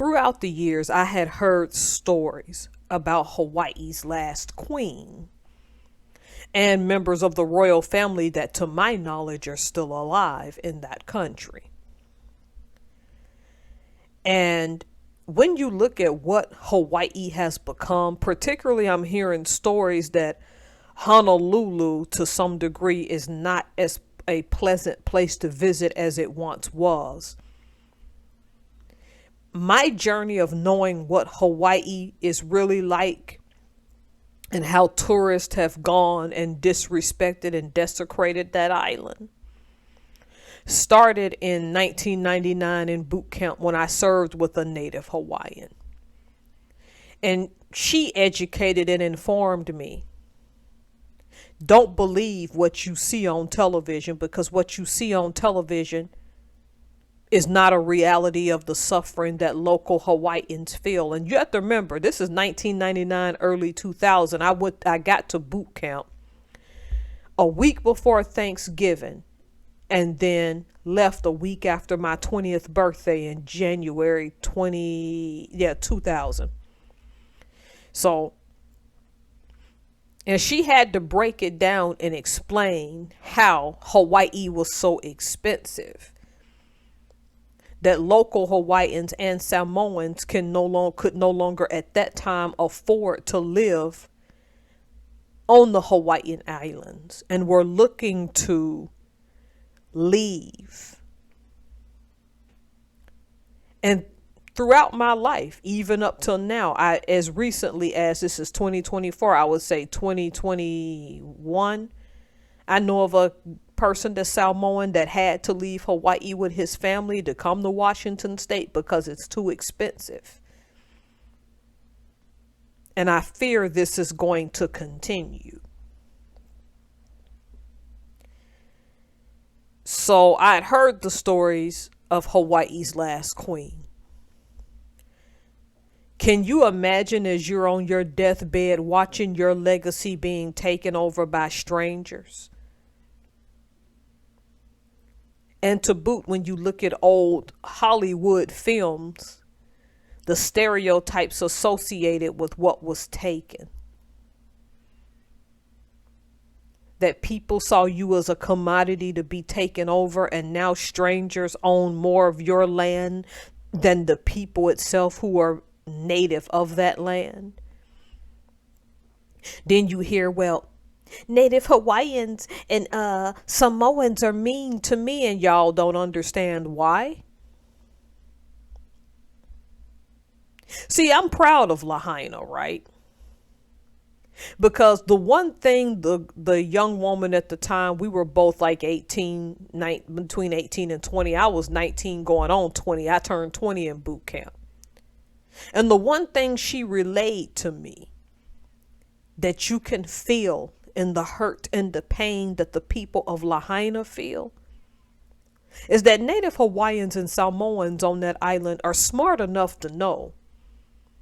throughout the years, I had heard stories about Hawaii's last queen and members of the royal family that, to my knowledge, are still alive in that country. And when you look at what Hawaii has become, particularly I'm hearing stories that Honolulu, to some degree, is not as a pleasant place to visit as it once was. My journey of knowing what Hawaii is really like and how tourists have gone and disrespected and desecrated that island started in 1999 in boot camp when I served with a native Hawaiian. And she educated and informed me. Don't believe what you see on television, because what you see on television is not a reality of the suffering that local Hawaiians feel. And you have to remember, this is 1999, early 2000. I got to boot camp a week before Thanksgiving and then left a week after my 20th birthday in January 2000. So, and she had to break it down and explain how Hawaii was so expensive that local Hawaiians and Samoans could no longer at that time afford to live on the Hawaiian Islands and were looking to leave. And throughout my life, even up till now, as recently as this is 2024, I would say 2021, I know of a person that's Samoan that had to leave Hawaii with his family to come to Washington State because it's too expensive. And I fear this is going to continue. So I'd heard the stories of Hawaii's last queen. Can you imagine, as you're on your deathbed, watching your legacy being taken over by strangers? And to boot, when you look at old Hollywood films, the stereotypes associated with what was taken. That people saw you as a commodity to be taken over, and now strangers own more of your land than the people itself who are native of that land. Then you hear, well, Native Hawaiians and Samoans are mean to me, and y'all don't understand why. See, I'm proud of Lahaina, right? Because the one thing, the young woman at the time, we were both like between 18 and 20. I was 19 going on 20. I turned 20 in boot camp. And the one thing she relayed to me that you can feel in the hurt and the pain that the people of Lahaina feel is that Native Hawaiians and Samoans on that island are smart enough to know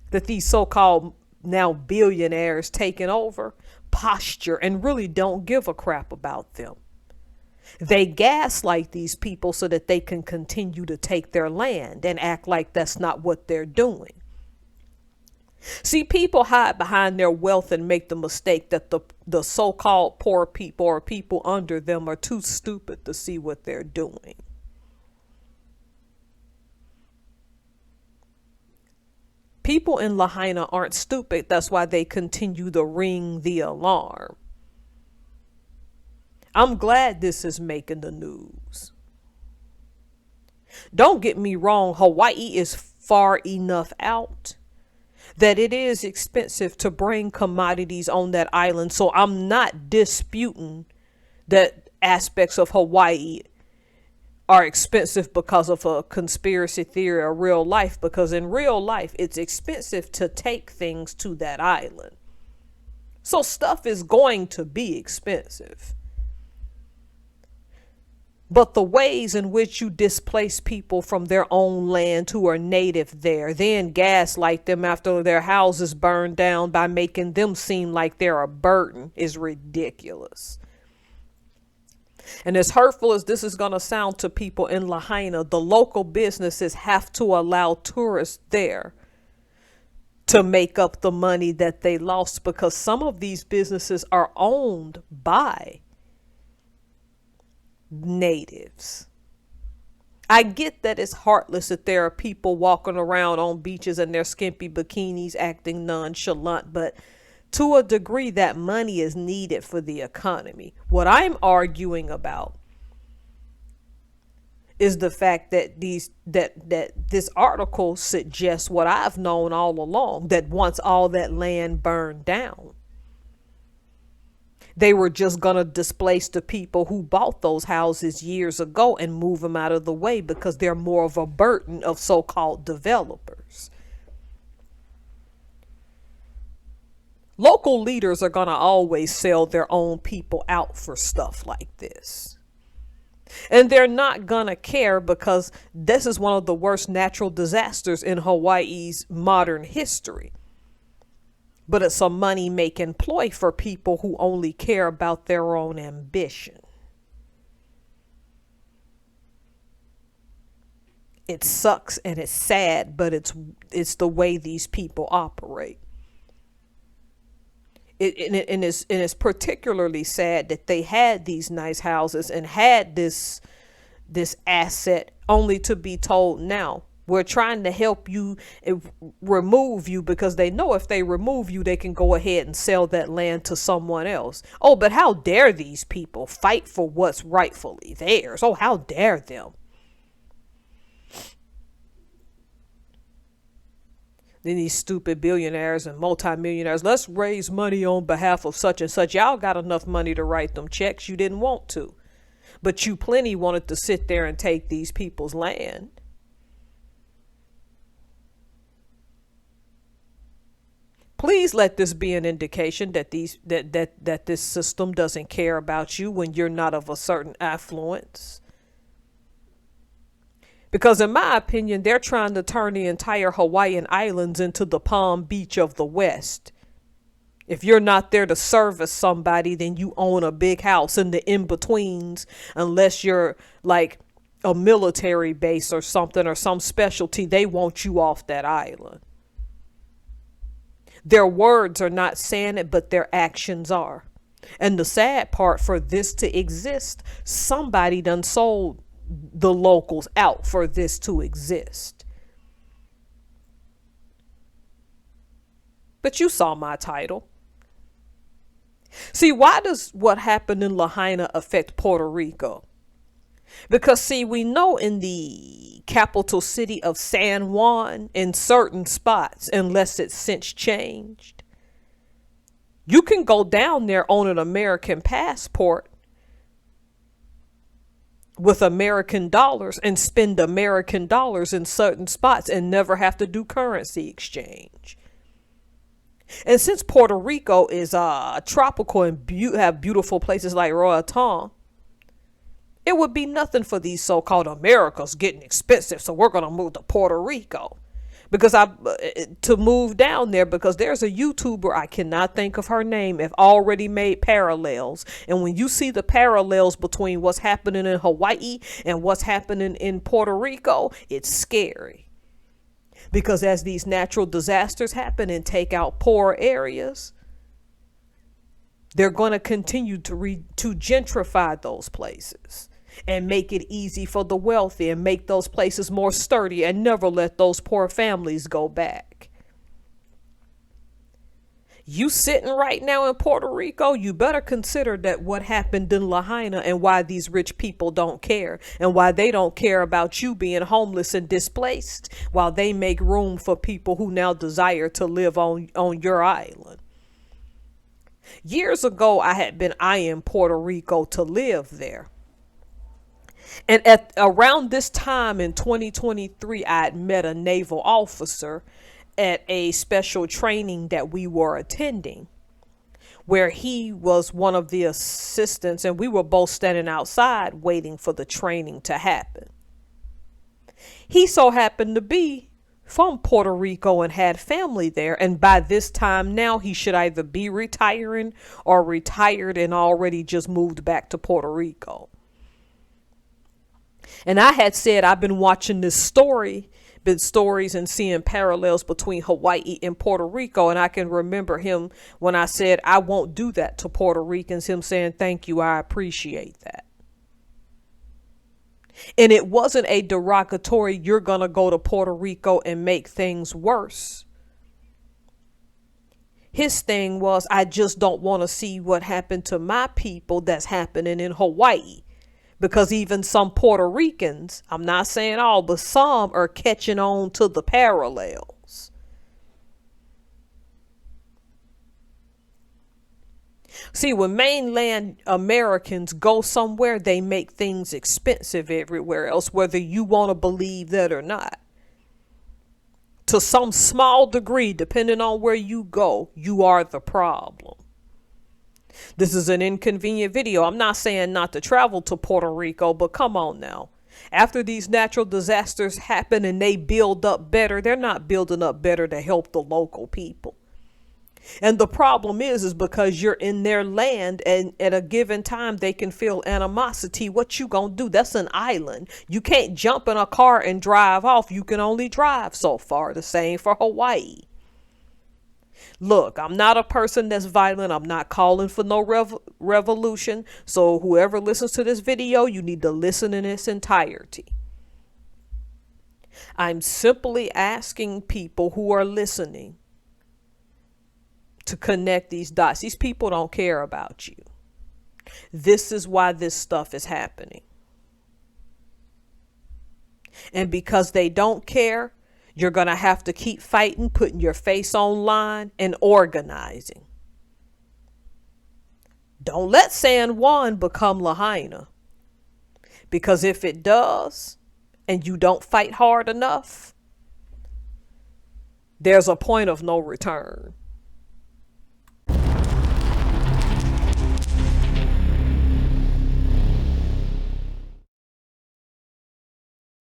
that these so-called now billionaires taking over posture and really don't give a crap about them. They gaslight these people so that they can continue to take their land and act like that's not what they're doing. See, people hide behind their wealth and make the mistake that the so-called poor people or people under them are too stupid to see what they're doing. People in Lahaina aren't stupid. That's why they continue to ring the alarm. I'm glad this is making the news. Don't get me wrong, Hawaii is far enough out that it is expensive to bring commodities on that island. So I'm not disputing that aspects of Hawaii are expensive because of a conspiracy theory or real life, because in real life, it's expensive to take things to that island. So stuff is going to be expensive. But the ways in which you displace people from their own land who are native there, then gaslight them after their houses burn down by making them seem like they're a burden, is ridiculous. And as hurtful as this is going to sound to people in Lahaina, the local businesses have to allow tourists there to make up the money that they lost, because some of these businesses are owned by natives. I get that it's heartless that there are people walking around on beaches in their skimpy bikinis acting nonchalant, but to a degree that money is needed for the economy. What I'm arguing about is the fact that this article suggests what I've known all along, that once all that land burned down, they were just going to displace the people who bought those houses years ago and move them out of the way because they're more of a burden of so-called developers. Local leaders are going to always sell their own people out for stuff like this. And they're not going to care, because this is one of the worst natural disasters in Hawaii's modern history. But it's a money-making ploy for people who only care about their own ambition. It sucks and it's sad, but it's the way these people operate. And it's particularly sad that they had these nice houses and had this asset, only to be told, now we're trying to help you remove you, because they know if they remove you, they can go ahead and sell that land to someone else. Oh, but how dare these people fight for what's rightfully theirs? Oh, how dare them? Then these stupid billionaires and multimillionaires, let's raise money on behalf of such and such. Y'all got enough money to write them checks. You didn't want to. But you plenty wanted to sit there and take these people's land. Please let this be an indication that this system doesn't care about you when you're not of a certain affluence. Because in my opinion, they're trying to turn the entire Hawaiian Islands into the Palm Beach of the West. If you're not there to service somebody, then you own a big house in the in-betweens, unless you're like a military base or something, or some specialty. They want you off that island. Their words are not saying it, but their actions are. And the sad part, for this to exist, somebody done sold the locals out for this to exist. But you saw my title. See, why does what happened in Lahaina affect Puerto Rico? Because, see, we know in the capital city of San Juan, in certain spots, unless it's since changed, you can go down there on an American passport with American dollars and spend American dollars in certain spots and never have to do currency exchange. And since Puerto Rico is tropical and have beautiful places like Roatan, it would be nothing for these so-called Americas getting expensive, so we're going to move to Puerto Rico. Because to move down there, because there's a YouTuber, I cannot think of her name, have already made parallels. And when you see the parallels between what's happening in Hawaii and what's happening in Puerto Rico, it's scary. Because as these natural disasters happen and take out poor areas, they're going to continue to gentrify those places and make it easy for the wealthy and make those places more sturdy and never let those poor families go back. You sitting right now in Puerto Rico, you better consider that what happened in Lahaina and why these rich people don't care, and why they don't care about you being homeless and displaced, while they make room for people who now desire to live on your island. Years ago, I had been eyeing Puerto Rico to live there. And at around this time in 2023, I had met a naval officer at a special training that we were attending, where he was one of the assistants, and we were both standing outside waiting for the training to happen. He so happened to be from Puerto Rico and had family there, and by this time now he should either be retiring or retired and already just moved back to Puerto Rico. And I had said I've been watching this been stories and seeing parallels between Hawaii and Puerto Rico. And I can remember him when I said I won't do that to Puerto Ricans, him saying, thank you, I appreciate that. And it wasn't a derogatory, you're going to go to Puerto Rico and make things worse. His thing was, I just don't want to see what happened to my people that's happening in Hawaii. Because even some Puerto Ricans, I'm not saying all, but some are catching on to the parallels. See, when mainland Americans go somewhere, they make things expensive everywhere else, whether you want to believe that or not. To some small degree, depending on where you go, you are the problem. This is an inconvenient video. I'm not saying not to travel to Puerto Rico, but come on now. After these natural disasters happen and they build up better, they're not building up better to help the local people. And the problem is because you're in their land and at a given time they can feel animosity. What you gonna do? That's an island. You can't jump in a car and drive off. You can only drive so far. The same for Hawaii. Look, I'm not a person that's violent. I'm not calling for no revolution. So whoever listens to this video, you need to listen in its entirety. I'm simply asking people who are listening to connect these dots. These people don't care about you. This is why this stuff is happening. And because they don't care, you're going to have to keep fighting, putting your face online, and organizing. Don't let San Juan become Lahaina. Because if it does, and you don't fight hard enough, there's a point of no return.